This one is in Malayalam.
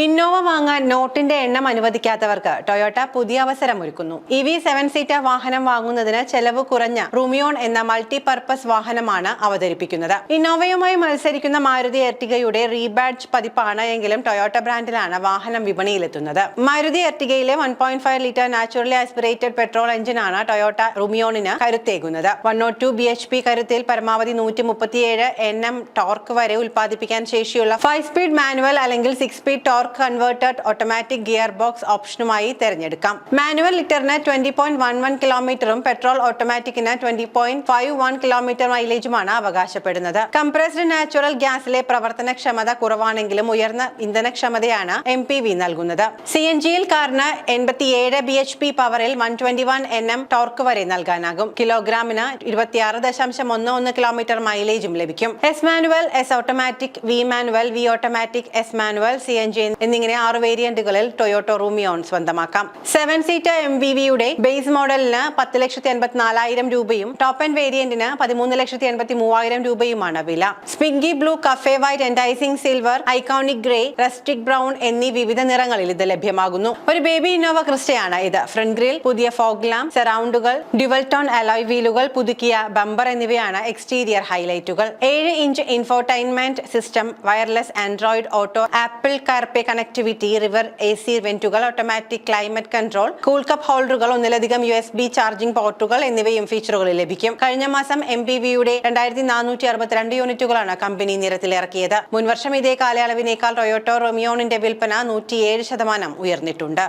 ഇന്നോവ വാങ്ങാൻ നോട്ടിന്റെ എണ്ണം അനുവദിക്കാത്തവർക്ക് ടൊയോട്ട പുതിയ അവസരമൊരുക്കുന്നു. EV7 സീറ്റർ വാഹനം വാങ്ങുന്നതിന് ചെലവ് കുറഞ്ഞ റൂമിയോൺ എന്ന മൾട്ടിപർപ്പസ് വാഹനമാണ് അവതരിപ്പിക്കുന്നത്. ഇന്നോവയുമായി മത്സരിക്കുന്ന മാരുതി എർട്ടിഗയുടെ റീബാഡ്ജ് പതിപ്പാണ് എങ്കിലും ടൊയോട്ട ബ്രാൻഡിലാണ് വാഹനം വിപണിയിലെത്തുന്നത്. മാരുതി എർട്ടിഗയിലെ 1.5 ലിറ്റർ നാച്ചുറലി ആസ്പിറേറ്റഡ് പെട്രോൾ എഞ്ചിനാണ് ടൊയോട്ട റൂമിയോണിന് കരുത്തേകുന്നത്. 102 bhp കരുത്തിൽ പരമാവധി 137 Nm ടോർക്ക് വരെ ഉൽപ്പാദിപ്പിക്കാൻ ശേഷിയുള്ള 5 സ്പീഡ് മാനുവൽ അല്ലെങ്കിൽ 6 speed torque converted automatic gear box ഓപ്ഷനുമായി തിരഞ്ഞെടുക്കാം. മാനുവൽ ലിറ്ററിന് 20.11 കിലോമീറ്ററും പെട്രോൾ ഓട്ടോമാറ്റിക്കിന് 20.51 കിലോമീറ്റർ മൈലേജുമാണ് അവകാശപ്പെടുന്നത്. കംപ്രസ്ഡ് നാച്ചുറൽ ഗ്യാസിലെ പ്രവർത്തനക്ഷമത കുറവാണെങ്കിലും ഉയർന്ന ഇന്ധനക്ഷമതയാണ് MPV നൽകുന്നത്. CNGയിൽ കാറിന് 87 bhp പവറിൽ 121 Nm ടോർക്ക് വരെ നൽകാനാകും. കിലോഗ്രാമിന് 26.11 കിലോമീറ്റർ മൈലേജും ലഭിക്കും. S manual, S automatic, V manual, V automatic, S manual, CNG എന്നിങ്ങനെ 6 വേരിയന്റുകളിൽ ടൊയോട്ട റൂമിയോൺ സ്വന്തമാക്കാം. 7 സീറ്റർ MPVയുടെ ബേസ് മോഡലിന് 10,84,000 രൂപയും ടോപ്പ് എൻഡ് വേരിയന്റിന് 13,83,000 രൂപയുമാണ് വില. Spunky blue, cafe white, enticing silver, iconic grey, rustic brown എന്നീ വിവിധ നിറങ്ങളിൽ ഇത് ലഭ്യമാകുന്നു. ഒരു ബേബി ഇന്നോവ ക്രിസ്റ്റയാണ് ഇത്. ഫ്രണ്ട് ഗ്രിൽ, പുതിയ ഫോഗ് ലാമ്പ്, സറൗണ്ടുകൾ, ഡ്യുവൽ ടോൺ അലോയ് വീലുകൾ, പുതുക്കിയ ബമ്പർ എന്നിവയാണ് എക്സ്റ്റീരിയർ ഹൈലൈറ്റുകൾ. 7 inch infotainment system, wireless Android Auto, Apple CarPlay connectivity, rear AC വെന്റുകൾ, automatic climate control, cool cup ഹോൾഡറുകൾ, ഒന്നിലധികം USB ചാർജിംഗ് പോർട്ടുകൾ എന്നിവയും ഫീച്ചറുകളിൽ ലഭിക്കും. കഴിഞ്ഞ മാസം MPVയുടെ 2462 യൂണിറ്റുകളാണ് കമ്പനി നിരത്തിലിറക്കിയത്. മുൻവർഷം ഇതേ കാലയളവിനേക്കാൾ ടൊയോട്ട റൂമിയോണിന്റെ വിൽപ്പന 107% ഉയർന്നിട്ടുണ്ട്.